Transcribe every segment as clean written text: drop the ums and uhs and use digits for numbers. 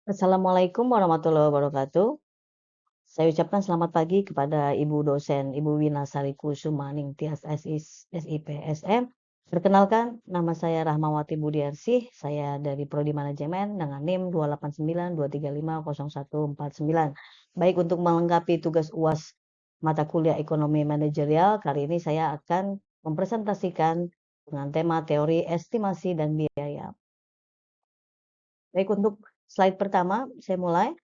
Assalamualaikum warahmatullahi wabarakatuh. Saya ucapkan selamat pagi kepada Ibu dosen, Ibu Winasari Kusumaning Tias SIP SM. Perkenalkan, nama saya Rahmawati Budiarsih. Saya dari Prodi Manajemen dengan NIM 28923500149. Baik, untuk melengkapi tugas UAS mata kuliah Ekonomi Manajerial, kali ini saya akan mempresentasikan dengan tema teori estimasi dan biaya. Baik, untuk slide pertama, saya mulai.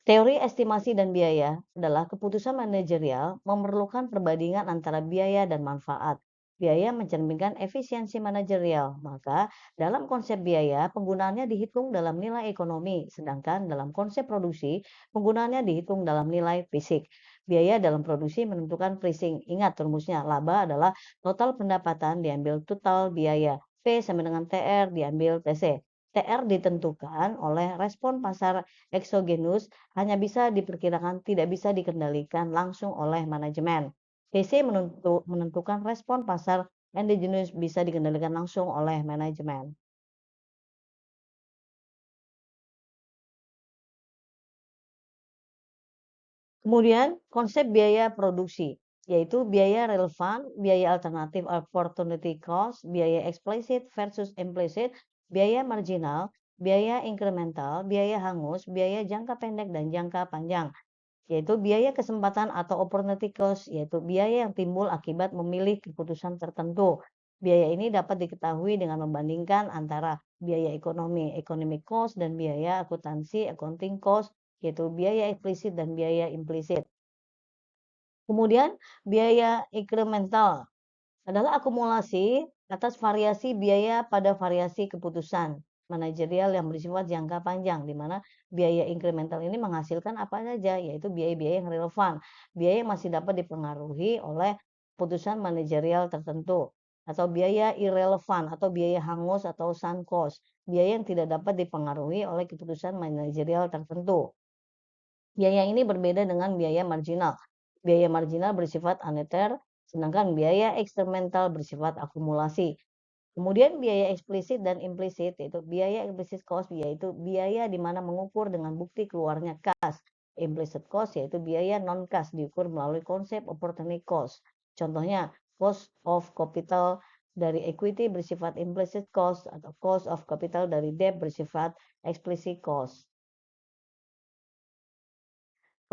Teori estimasi dan biaya adalah keputusan manajerial memerlukan perbandingan antara biaya dan manfaat. Biaya mencerminkan efisiensi manajerial, maka dalam konsep biaya penggunaannya dihitung dalam nilai ekonomi, sedangkan dalam konsep produksi penggunaannya dihitung dalam nilai fisik. Biaya dalam produksi menentukan pricing. Ingat rumusnya, laba adalah total pendapatan diambil total biaya. P sama dengan TR diambil TC. TR ditentukan oleh respon pasar eksogenus, hanya bisa diperkirakan, tidak bisa dikendalikan langsung oleh manajemen. TC menentukan respon pasar endogenus, bisa dikendalikan langsung oleh manajemen. Kemudian konsep biaya produksi, yaitu biaya relevan, biaya alternatif opportunity cost, biaya explicit versus implicit, biaya marginal, biaya incremental, biaya hangus, biaya jangka pendek dan jangka panjang. Yaitu biaya kesempatan atau opportunity cost, yaitu biaya yang timbul akibat memilih keputusan tertentu. Biaya ini dapat diketahui dengan membandingkan antara biaya ekonomi, economic cost, dan biaya akuntansi, accounting cost, yaitu biaya eksplisit dan biaya implisit. Kemudian biaya incremental adalah akumulasi atas variasi biaya pada variasi keputusan manajerial yang bersifat jangka panjang, di mana biaya incremental ini menghasilkan apa saja, yaitu biaya-biaya yang relevan, biaya yang masih dapat dipengaruhi oleh keputusan manajerial tertentu, atau biaya irrelevan atau biaya hangus atau sunk cost, biaya yang tidak dapat dipengaruhi oleh keputusan manajerial tertentu. Biaya ini berbeda dengan biaya marginal. Biaya marginal bersifat aneter, sedangkan biaya eksperimental bersifat akumulasi. Kemudian biaya eksplisit dan implisit, yaitu biaya implicit cost, yaitu biaya di mana mengukur dengan bukti keluarnya kas. Implicit cost yaitu biaya non-kas diukur melalui konsep opportunity cost. Contohnya, cost of capital dari equity bersifat implicit cost atau cost of capital dari debt bersifat explicit cost.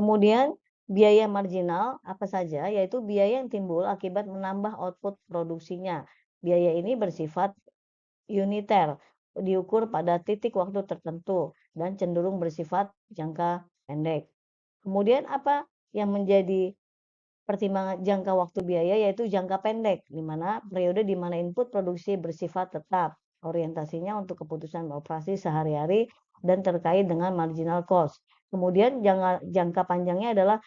Kemudian biaya marginal apa saja, yaitu biaya yang timbul akibat menambah output produksinya. Biaya ini bersifat uniter, diukur pada titik waktu tertentu dan cenderung bersifat jangka pendek. Kemudian apa yang menjadi pertimbangan jangka waktu biaya, yaitu jangka pendek, di mana periode di mana input produksi bersifat tetap, orientasinya untuk keputusan operasi sehari-hari dan terkait dengan marginal cost. Kemudian jangka panjangnya adalah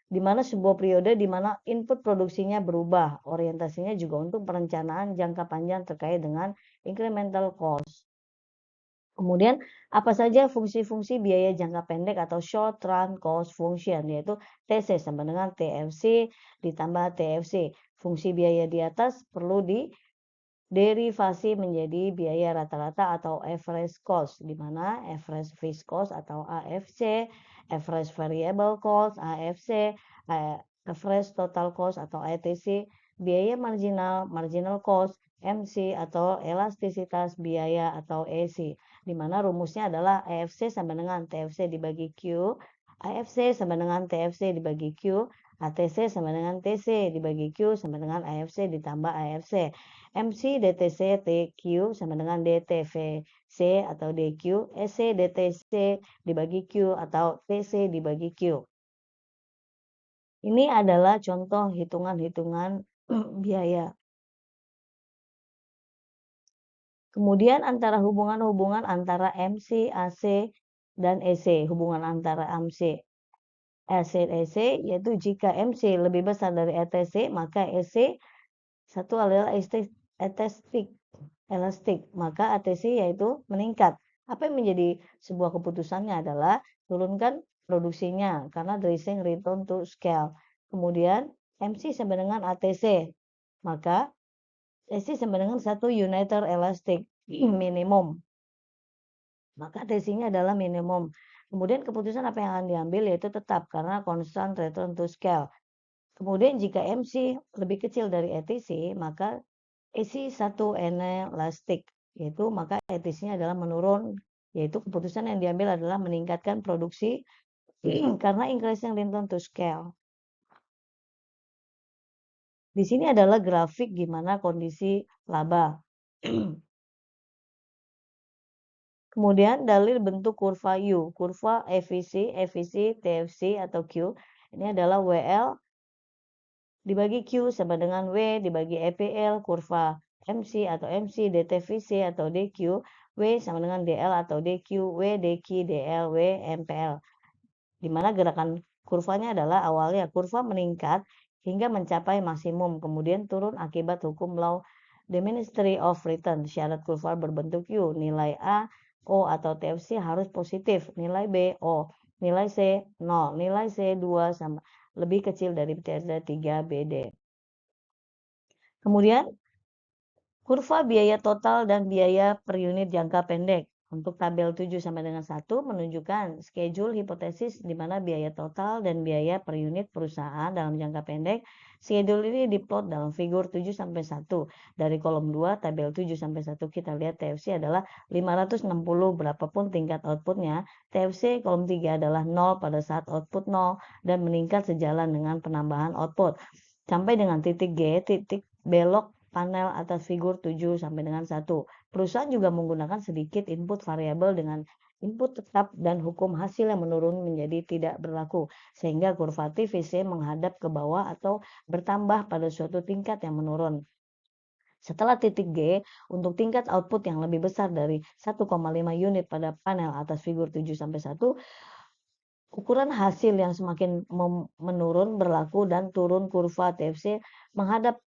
di mana sebuah periode di mana input produksinya berubah, orientasinya juga untuk perencanaan jangka panjang terkait dengan incremental cost. Kemudian apa saja fungsi-fungsi biaya jangka pendek atau short run cost function, yaitu TC sama dengan TFC ditambah TFC. Fungsi biaya di atas perlu derivasi menjadi biaya rata-rata atau average cost, di mana average fixed cost atau AFC, average variable cost AFC, average total cost atau ATC, biaya marginal cost MC atau elastisitas biaya atau EC, di mana rumusnya adalah AFC sama dengan TFC dibagi Q, AFC sama dengan TFC dibagi Q, ATC sama dengan TC dibagi Q sama dengan AFC ditambah AFC. MC DTC TQ sama dengan DTVC atau DQ, EC DTC dibagi Q atau TC dibagi Q. Ini adalah contoh hitungan-hitungan biaya. Kemudian hubungan-hubungan antara MC, AC, dan EC. Hubungan antara MC, EC, yaitu jika MC lebih besar dari ETC, maka EC satu adalah elastik, maka ATC yaitu meningkat. Apa yang menjadi sebuah keputusannya adalah turunkan produksinya karena dressing return to scale. Kemudian MC sama dengan ATC, maka TC sama dengan satu uniter elastik minimum. Maka TC-nya adalah minimum. Kemudian keputusan apa yang akan diambil yaitu tetap karena constant return to scale. Kemudian jika MC lebih kecil dari ETC, maka EC satu inelastik, yaitu maka ETC-nya adalah menurun, yaitu keputusan yang diambil adalah meningkatkan produksi karena increasing return to scale. Di sini adalah grafik gimana kondisi laba. Kemudian dalil bentuk kurva U, kurva efisi, TFC atau Q. Ini adalah WL dibagi Q sama dengan W dibagi EPL, kurva MC atau MC, DTVC atau DQ, W sama dengan DL atau DQ, W DQ, DL, W MPL. Di mana gerakan kurvanya adalah awalnya kurva meningkat hingga mencapai maksimum, kemudian turun akibat hukum law diminishing of return. Syarat kurva berbentuk U, nilai A, O atau TFC harus positif, nilai B, O, nilai C, 0, nilai C, 2 sama lebih kecil dari 3 BD. Kemudian kurva biaya total dan biaya per unit jangka pendek. Untuk tabel 7 sampai dengan 1 menunjukkan schedule hipotesis di mana biaya total dan biaya per unit perusahaan dalam jangka pendek. Schedule ini diplot dalam figur 7 sampai 1. Dari kolom 2 tabel 7 sampai 1 kita lihat TFC adalah 560 berapapun tingkat outputnya. TFC kolom 3 adalah 0 pada saat output 0 dan meningkat sejalan dengan penambahan output. Sampai dengan titik G, titik belok panel atas figur 7 sampai dengan 1. Perusahaan juga menggunakan sedikit input variabel dengan input tetap dan hukum hasil yang menurun menjadi tidak berlaku, sehingga kurva TVC menghadap ke bawah atau bertambah pada suatu tingkat yang menurun. Setelah titik G, untuk tingkat output yang lebih besar dari 1,5 unit pada panel atas figur 7 sampai 1, ukuran hasil yang semakin menurun berlaku dan turun kurva TFC menghadap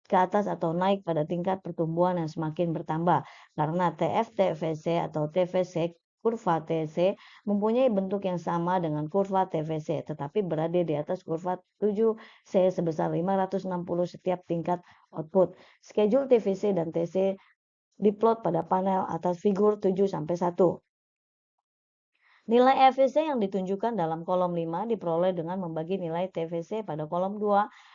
ke atas atau naik pada tingkat pertumbuhan yang semakin bertambah. Karena TFC atau TVC, kurva TC mempunyai bentuk yang sama dengan kurva TVC, tetapi berada di atas kurva 7C sebesar 560 setiap tingkat output. Schedule TVC dan TC diplot pada panel atas figur 7 sampai 1. Nilai EVC yang ditunjukkan dalam kolom 5 diperoleh dengan membagi nilai TVC pada kolom 2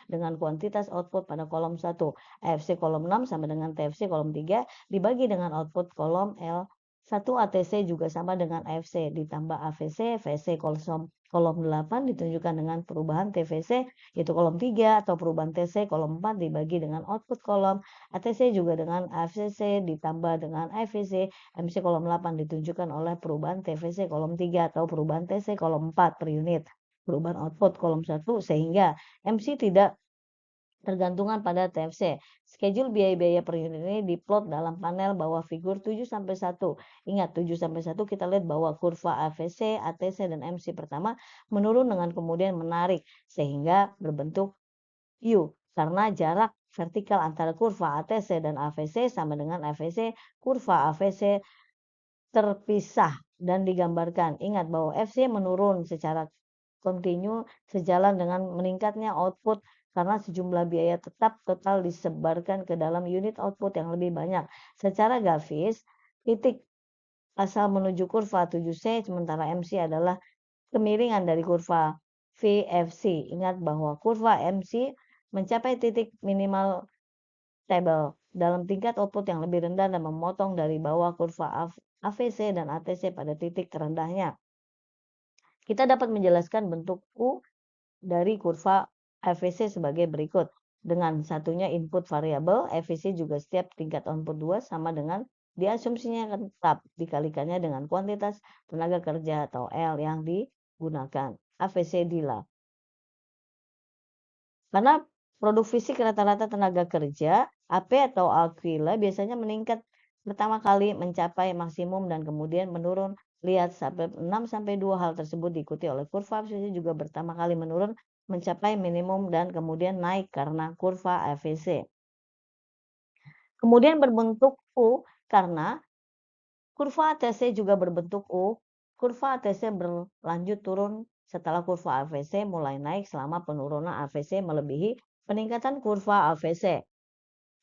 dengan kuantitas output pada kolom 1. EVC kolom 6 sama dengan TVC kolom 3 dibagi dengan output kolom L. 1 ATC juga sama dengan EVC ditambah AVC, VC kolom 8 ditunjukkan dengan perubahan TVC yaitu kolom 3 atau perubahan TC kolom 4 dibagi dengan output kolom ATC juga dengan AVC ditambah dengan EVC. MC kolom 8 ditunjukkan oleh perubahan TVC kolom 3 atau perubahan TC kolom 4 per unit. Perubahan output kolom 1 sehingga MC tidak tergantungan pada TFC. Schedule biaya-biaya per unit ini diplot dalam panel bawah figur 7 sampai 1. Ingat 7 sampai 1 kita lihat bahwa kurva AVC, ATC dan MC pertama menurun dengan kemudian menarik sehingga berbentuk U karena jarak vertikal antara kurva ATC dan AVC sama dengan AVC, kurva AVC terpisah dan digambarkan. Ingat bahwa FC menurun secara kontinu sejalan dengan meningkatnya output karena sejumlah biaya tetap total disebarkan ke dalam unit output yang lebih banyak. Secara grafis, titik asal menuju kurva 7C sementara MC adalah kemiringan dari kurva VFC. Ingat bahwa kurva MC mencapai titik minimal table dalam tingkat output yang lebih rendah dan memotong dari bawah kurva AVC dan ATC pada titik terendahnya. Kita dapat menjelaskan bentuk U dari kurva AVC sebagai berikut. Dengan satunya input variabel, EVC juga setiap tingkat output 2 sama dengan diasumsinya akan tetap dikalikannya dengan kuantitas tenaga kerja atau L yang digunakan. AVC DILA. Karena produk fisik rata-rata tenaga kerja, AP atau Aquila biasanya meningkat pertama kali mencapai maksimum dan kemudian menurun. Lihat sampai 6 sampai 2 hal tersebut diikuti oleh kurva AVC juga pertama kali menurun mencapai minimum dan kemudian naik karena kurva AVC. Kemudian berbentuk U karena kurva ATC juga berbentuk U. Kurva ATC berlanjut turun setelah kurva AVC mulai naik selama penurunan AVC melebihi peningkatan kurva AVC.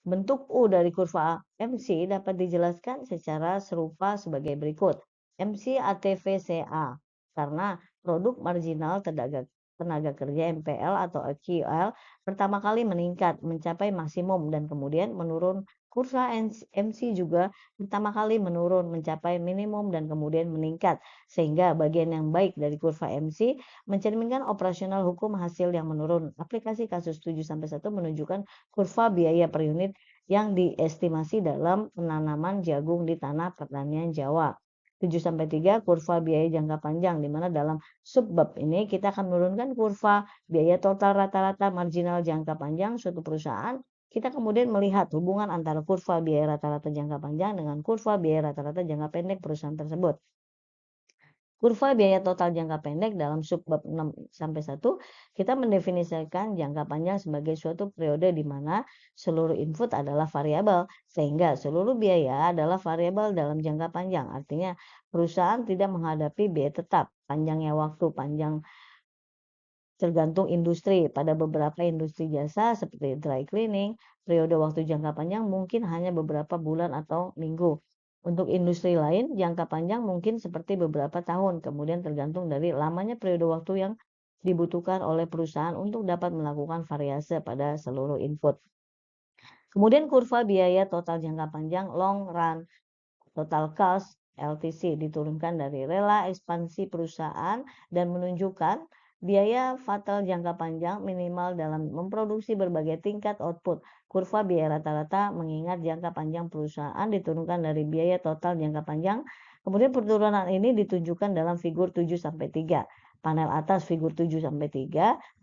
Bentuk U dari kurva MC dapat dijelaskan secara serupa sebagai berikut. MC ATVCA. karena produk marginal tenaga kerja MPL atau QL pertama kali meningkat mencapai maksimum dan kemudian menurun. Kurva MC juga pertama kali menurun mencapai minimum dan kemudian meningkat, sehingga bagian yang baik dari kurva MC mencerminkan operasional hukum hasil yang menurun. Aplikasi kasus 7-1 menunjukkan kurva biaya per unit yang diestimasi dalam penanaman jagung di tanah pertanian Jawa. 7-3 kurva biaya jangka panjang, di mana dalam subbab ini kita akan menurunkan kurva biaya total rata-rata marginal jangka panjang suatu perusahaan. Kita kemudian melihat hubungan antara kurva biaya rata-rata jangka panjang dengan kurva biaya rata-rata jangka pendek perusahaan tersebut. Kurva biaya total jangka pendek dalam subbab 6-1, kita mendefinisikan jangka panjang sebagai suatu periode di mana seluruh input adalah variabel, sehingga seluruh biaya adalah variabel dalam jangka panjang. Artinya perusahaan tidak menghadapi biaya tetap, panjangnya waktu, panjang tergantung industri. Pada beberapa industri jasa seperti dry cleaning, periode waktu jangka panjang mungkin hanya beberapa bulan atau minggu. Untuk industri lain, jangka panjang mungkin seperti beberapa tahun, kemudian tergantung dari lamanya periode waktu yang dibutuhkan oleh perusahaan untuk dapat melakukan variase pada seluruh input. Kemudian kurva biaya total jangka panjang long run total cost LTC diturunkan dari rela ekspansi perusahaan dan menunjukkan biaya fatal jangka panjang minimal dalam memproduksi berbagai tingkat output. Kurva biaya rata-rata mengingat jangka panjang perusahaan diturunkan dari biaya total jangka panjang. Kemudian penurunan ini ditunjukkan dalam figur 7-3. Panel atas figur 7-3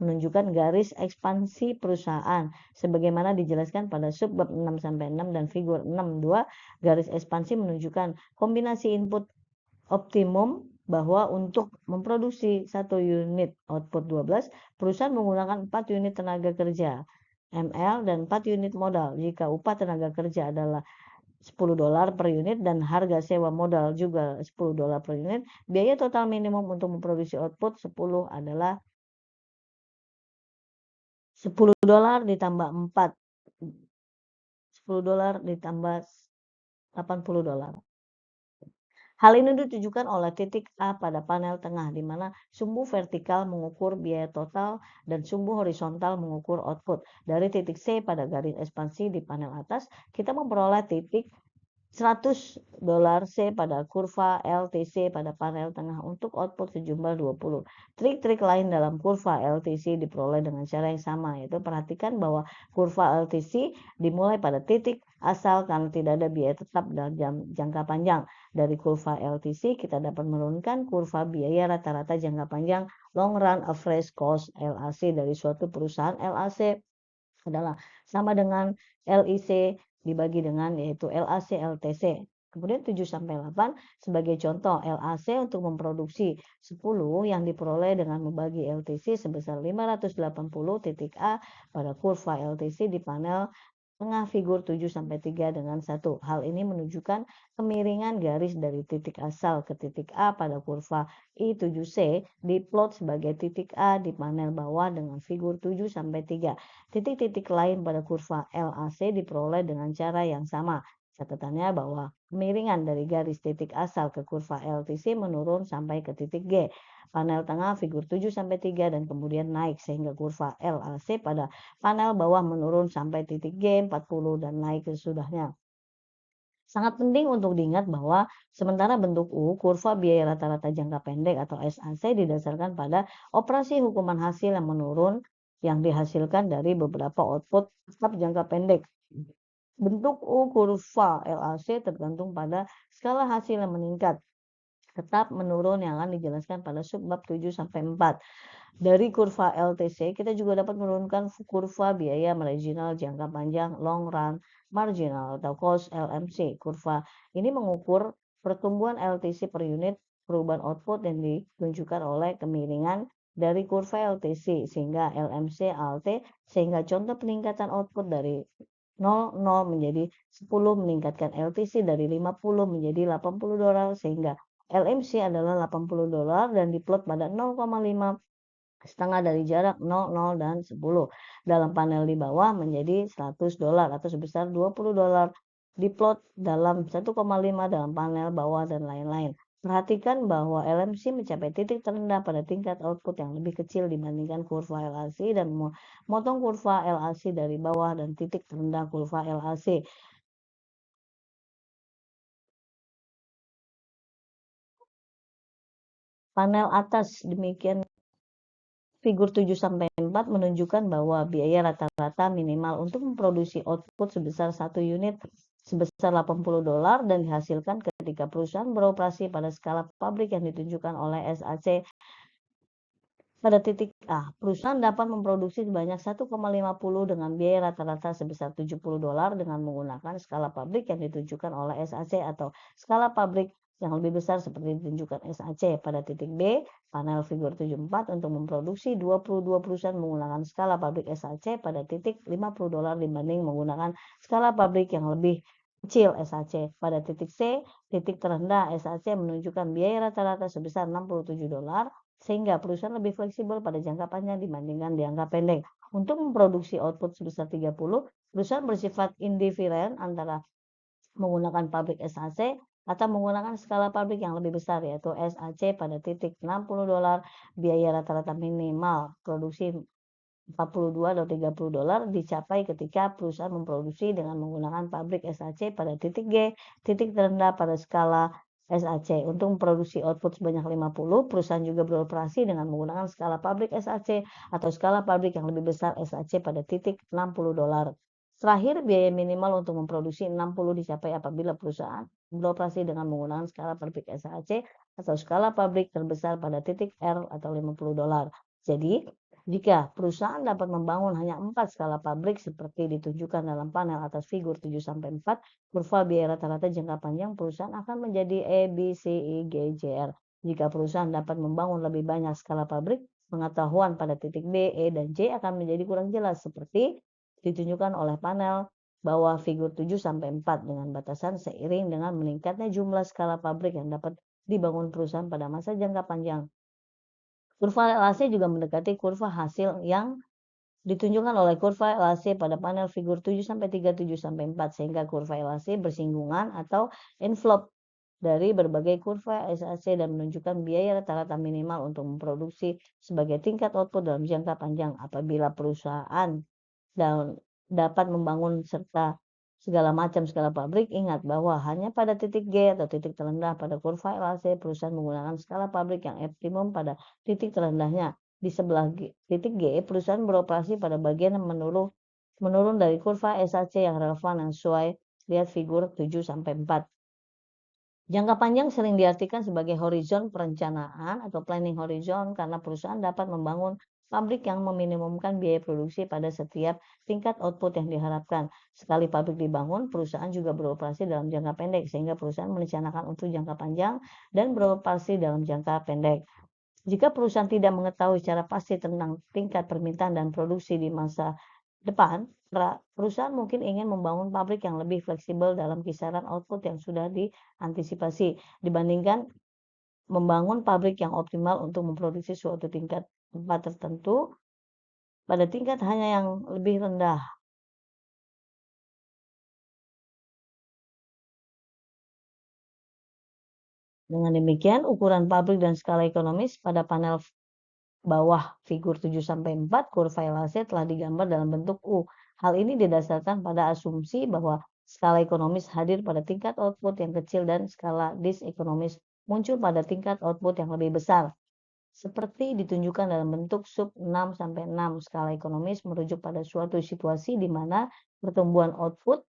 menunjukkan garis ekspansi perusahaan sebagaimana dijelaskan pada subbab 6-6 dan figur 6-2. Garis ekspansi menunjukkan kombinasi input optimum bahwa untuk memproduksi 1 unit output 12, perusahaan menggunakan 4 unit tenaga kerja ML dan 4 unit modal. Jika upah tenaga kerja adalah $10 per unit dan harga sewa modal juga $10 per unit, biaya total minimum untuk memproduksi output 10 adalah $10 ditambah 4, $10 ditambah $80. Hal ini ditujukan oleh titik A pada panel tengah, di mana sumbu vertikal mengukur biaya total dan sumbu horizontal mengukur output. Dari titik C pada garis ekspansi di panel atas, kita memperoleh titik $100 C pada kurva LTC pada panel tengah untuk output sejumlah 20. Trik-trik lain dalam kurva LTC diperoleh dengan cara yang sama, yaitu perhatikan bahwa kurva LTC dimulai pada titik asal karena tidak ada biaya tetap dalam jangka panjang. Dari kurva LTC kita dapat menurunkan kurva biaya rata-rata jangka panjang long run average cost LAC dari suatu perusahaan. LAC adalah sama dengan LIC dibagi dengan yaitu LAC LTC. Kemudian 7-8 sebagai contoh, LAC untuk memproduksi 10 yang diperoleh dengan membagi LTC sebesar 580 titik A pada kurva LTC di panel tengah figur 7-3 dengan 1. Hal ini menunjukkan kemiringan garis dari titik asal ke titik A pada kurva I7C diplot sebagai titik A di panel bawah dengan figur 7-3. Titik-titik lain pada kurva LAC diperoleh dengan cara yang sama. Catatannya bahwa kemiringan dari garis titik asal ke kurva LTC menurun sampai ke titik G. Panel tengah figur 7-3 dan kemudian naik sehingga kurva LAC pada panel bawah menurun sampai titik G 40 dan naik sesudahnya. Sangat penting untuk diingat bahwa sementara bentuk U, kurva biaya rata-rata jangka pendek atau SAC didasarkan pada operasi hukuman hasil yang menurun yang dihasilkan dari beberapa output tetap jangka pendek. Bentuk U kurva LAC tergantung pada skala hasil yang meningkat tetap menurun yang akan dijelaskan pada subbab 7-4. Dari kurva LTC, kita juga dapat menurunkan kurva biaya marginal jangka panjang long run marginal atau cost LMC. Kurva ini mengukur pertumbuhan LTC per unit perubahan output yang ditunjukkan oleh kemiringan dari kurva LTC sehingga LMC ALT, sehingga contoh peningkatan output dari 0 menjadi 10 meningkatkan LTC dari 50 menjadi $80 sehingga LMC adalah $80 dan diplot pada 0,5 setengah dari jarak 0, 0, dan 10. Dalam panel di bawah menjadi $100 atau sebesar $20. Diplot dalam 1,5 dalam panel bawah dan lain-lain. Perhatikan bahwa LMC mencapai titik terendah pada tingkat output yang lebih kecil dibandingkan kurva LAC dan memotong kurva LAC dari bawah dan titik terendah kurva LAC. Panel atas demikian figur 7-4 menunjukkan bahwa biaya rata-rata minimal untuk memproduksi output sebesar 1 unit sebesar $80 dan dihasilkan ketika perusahaan beroperasi pada skala pabrik yang ditunjukkan oleh SAC. Pada titik A, perusahaan dapat memproduksi sebanyak 1,50 dengan biaya rata-rata sebesar $70 dengan menggunakan skala pabrik yang ditunjukkan oleh SAC atau skala pabrik yang lebih besar seperti ditunjukkan SAC. Pada titik B, panel figur 74 untuk memproduksi 22 perusahaan menggunakan skala pabrik SAC pada titik $50 dibanding menggunakan skala pabrik yang lebih kecil SAC. Pada titik C, titik terendah SAC menunjukkan biaya rata-rata sebesar $67 sehingga perusahaan lebih fleksibel pada jangka panjang dibandingkan jangka pendek. Untuk memproduksi output sebesar 30, perusahaan bersifat indiferen antara menggunakan pabrik SAC atau menggunakan skala pabrik yang lebih besar yaitu SAC pada titik $60, biaya rata-rata minimal produksi 42 atau $30 dicapai ketika perusahaan memproduksi dengan menggunakan pabrik SAC pada titik G, titik terendah pada skala SAC. Untuk memproduksi output sebanyak 50, perusahaan juga beroperasi dengan menggunakan skala pabrik SAC atau skala pabrik yang lebih besar SAC pada titik $60. Terakhir, biaya minimal untuk memproduksi 60 dicapai apabila perusahaan beroperasi dengan menggunakan skala pabrik SAC atau skala pabrik terbesar pada titik R atau $50. Jadi, jika perusahaan dapat membangun hanya 4 skala pabrik seperti ditunjukkan dalam panel atas figur 7-4, kurva biaya rata-rata jangka panjang perusahaan akan menjadi E, B, C, I, G, J, R. Jika perusahaan dapat membangun lebih banyak skala pabrik, pengetahuan pada titik B, E, dan J akan menjadi kurang jelas seperti ditunjukkan oleh panel bawah figur 7-4 dengan batasan seiring dengan meningkatnya jumlah skala pabrik yang dapat dibangun perusahaan pada masa jangka panjang. Kurva LAC juga mendekati kurva hasil yang ditunjukkan oleh kurva LAC pada panel figur 7-4 sehingga kurva LAC bersinggungan atau envelope dari berbagai kurva SAC dan menunjukkan biaya rata-rata minimal untuk memproduksi sebagai tingkat output dalam jangka panjang. Apabila perusahaan dan dapat membangun serta segala macam skala pabrik, ingat bahwa hanya pada titik G atau titik terendah pada kurva LAC perusahaan menggunakan skala pabrik yang optimum pada titik terendahnya. Di sebelah titik G, perusahaan beroperasi pada bagian yang menurun dari kurva SAC yang relevan yang sesuai lihat figur 7-4. Jangka panjang sering diartikan sebagai horizon perencanaan atau planning horizon karena perusahaan dapat membangun pabrik yang meminimumkan biaya produksi pada setiap tingkat output yang diharapkan. Sekali pabrik dibangun, perusahaan juga beroperasi dalam jangka pendek sehingga perusahaan merencanakan untuk jangka panjang dan beroperasi dalam jangka pendek. Jika perusahaan tidak mengetahui secara pasti tentang tingkat permintaan dan produksi di masa depan, perusahaan mungkin ingin membangun pabrik yang lebih fleksibel dalam kisaran output yang sudah diantisipasi dibandingkan membangun pabrik yang optimal untuk memproduksi suatu tingkat tempat tertentu pada tingkat hanya yang lebih rendah. Dengan demikian, ukuran pabrik dan skala ekonomis pada panel bawah figur 7-4 kurva LAC telah digambar dalam bentuk U. Hal ini didasarkan pada asumsi bahwa skala ekonomis hadir pada tingkat output yang kecil dan skala disekonomis muncul pada tingkat output yang lebih besar. Seperti ditunjukkan dalam bentuk sub 6-6, skala ekonomis merujuk pada suatu situasi di mana pertumbuhan output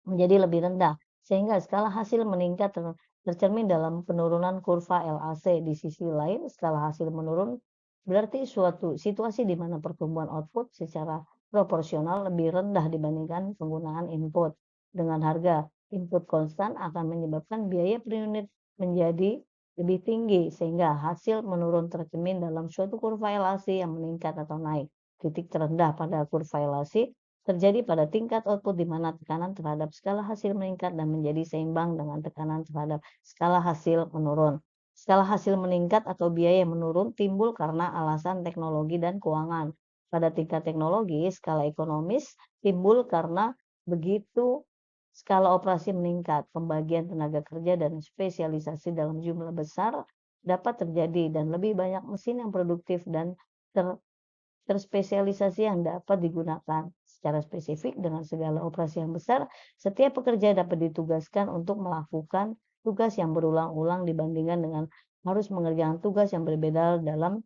menjadi lebih rendah, sehingga skala hasil meningkat tercermin dalam penurunan kurva LAC. Di sisi lain, skala hasil menurun berarti suatu situasi di mana pertumbuhan output secara proporsional lebih rendah dibandingkan penggunaan input. Dengan harga input konstan akan menyebabkan biaya per unit menjadi lebih tinggi sehingga hasil menurun tercermin dalam suatu kurva LAC yang meningkat atau naik. Titik terendah pada kurva LAC terjadi pada tingkat output di mana tekanan terhadap skala hasil meningkat dan menjadi seimbang dengan tekanan terhadap skala hasil menurun. Skala hasil meningkat atau biaya menurun timbul karena alasan teknologi dan keuangan. Pada tingkat teknologi, skala ekonomis timbul karena begitu skala operasi meningkat, pembagian tenaga kerja dan spesialisasi dalam jumlah besar dapat terjadi dan lebih banyak mesin yang produktif dan terspesialisasi yang dapat digunakan. Secara spesifik dengan segala operasi yang besar, setiap pekerja dapat ditugaskan untuk melakukan tugas yang berulang-ulang dibandingkan dengan harus mengerjakan tugas yang berbeda dalam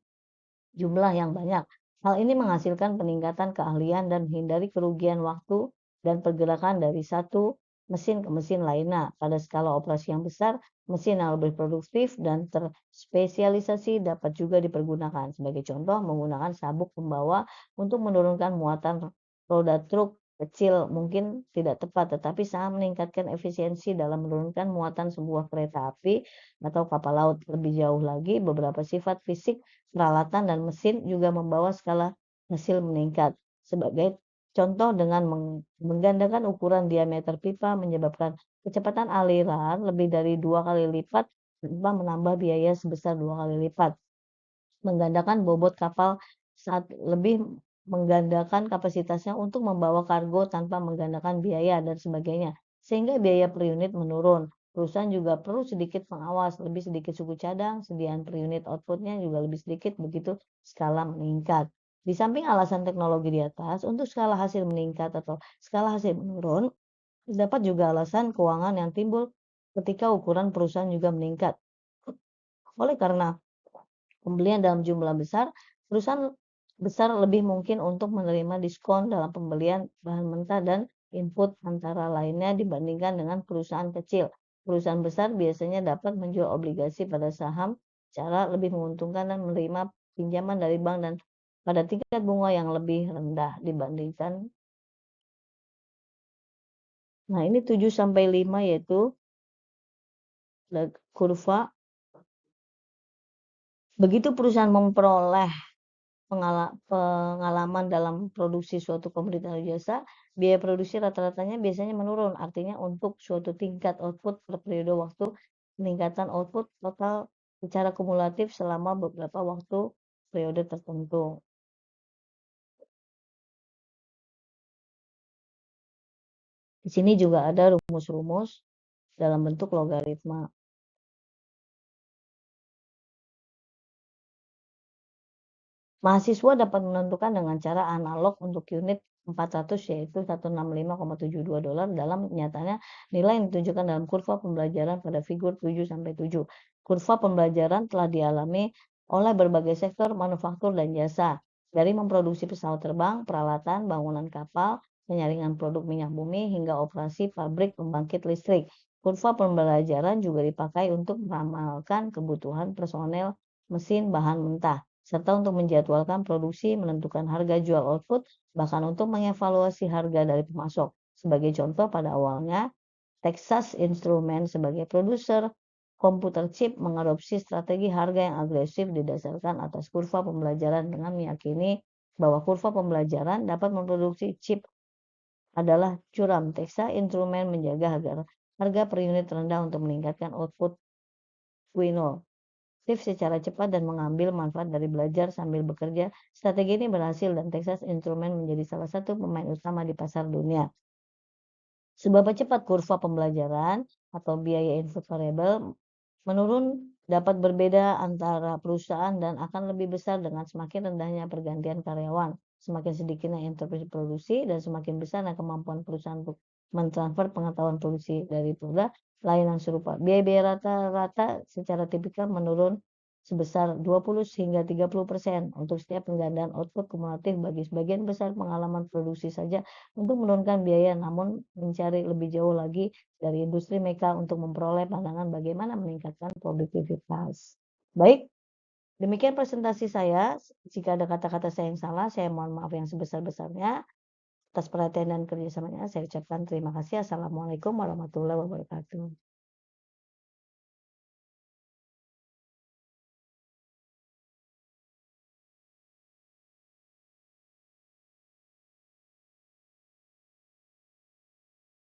jumlah yang banyak. Hal ini menghasilkan peningkatan keahlian dan menghindari kerugian waktu dan pergerakan dari satu mesin ke mesin lainnya. Pada skala operasi yang besar, mesin yang lebih produktif dan terspesialisasi dapat juga dipergunakan. Sebagai contoh, menggunakan sabuk pembawa untuk menurunkan muatan roda truk kecil mungkin tidak tepat, tetapi sangat meningkatkan efisiensi dalam menurunkan muatan sebuah kereta api atau kapal laut. Lebih jauh lagi, beberapa sifat fisik peralatan dan mesin juga membawa skala hasil meningkat. Sebagai contoh, dengan menggandakan ukuran diameter pipa menyebabkan kecepatan aliran lebih dari 2 kali lipat tanpa menambah biaya sebesar 2 kali lipat. Menggandakan bobot kapal saat lebih menggandakan kapasitasnya untuk membawa kargo tanpa menggandakan biaya dan sebagainya. Sehingga biaya per unit menurun. Perusahaan juga perlu sedikit pengawas, lebih sedikit suku cadang, sediaan per unit outputnya juga lebih sedikit, begitu skala meningkat. Di samping alasan teknologi di atas, untuk skala hasil meningkat atau skala hasil menurun, terdapat juga alasan keuangan yang timbul ketika ukuran perusahaan juga meningkat. Oleh karena pembelian dalam jumlah besar, perusahaan besar lebih mungkin untuk menerima diskon dalam pembelian bahan mentah dan input antara lainnya dibandingkan dengan perusahaan kecil. Perusahaan besar biasanya dapat menjual obligasi pada saham secara lebih menguntungkan dan menerima pinjaman dari bank dan pada tingkat bunga yang lebih rendah dibandingkan. Nah, ini 7 sampai 5 yaitu kurva. Begitu perusahaan memperoleh pengalaman dalam produksi suatu komoditas atau jasa, biaya produksi rata-ratanya biasanya menurun. Artinya untuk suatu tingkat output per periode waktu, peningkatan output total secara kumulatif selama beberapa waktu periode tertentu. Di sini juga ada rumus-rumus dalam bentuk logaritma. Mahasiswa dapat menentukan dengan cara analog untuk unit 400 yaitu $165,72 dalam nyatanya nilai yang ditunjukkan dalam kurva pembelajaran pada figur 7-7. Kurva pembelajaran telah dialami oleh berbagai sektor manufaktur dan jasa, dari memproduksi pesawat terbang, peralatan, bangunan kapal, penyaringan produk minyak bumi, hingga operasi pabrik pembangkit listrik. Kurva pembelajaran juga dipakai untuk meramalkan kebutuhan personel, mesin, bahan mentah, serta untuk menjadwalkan produksi, menentukan harga jual output, bahkan untuk mengevaluasi harga dari pemasok. Sebagai contoh, pada awalnya, Texas Instruments sebagai produser komputer chip mengadopsi strategi harga yang agresif didasarkan atas kurva pembelajaran dengan meyakini bahwa kurva pembelajaran dapat memproduksi chip adalah curam. Texas Instruments menjaga harga per unit rendah untuk meningkatkan output Quino secara cepat dan mengambil manfaat dari belajar sambil bekerja. Strategi ini berhasil dan Texas Instruments menjadi salah satu pemain utama di pasar dunia. Seberapa cepat kurva pembelajaran atau biaya input variable menurun dapat berbeda antara perusahaan dan akan lebih besar dengan semakin rendahnya pergantian karyawan, semakin sedikitnya intervensi produksi, dan semakin besarnya kemampuan perusahaan untuk mentransfer pengetahuan produksi dari produk lain yang serupa. Biaya rata-rata secara tipikal menurun sebesar 20 hingga 30% untuk setiap penggandaan output kumulatif bagi sebagian besar pengalaman produksi saja untuk menurunkan biaya, namun mencari lebih jauh lagi dari industri meka untuk memperoleh pandangan bagaimana meningkatkan produktivitas. Baik, demikian presentasi saya. Jika ada kata-kata saya yang salah, saya mohon maaf yang sebesar-besarnya. Atas perhatian dan kerjasamanya, saya ucapkan terima kasih. Assalamualaikum warahmatullahi wabarakatuh.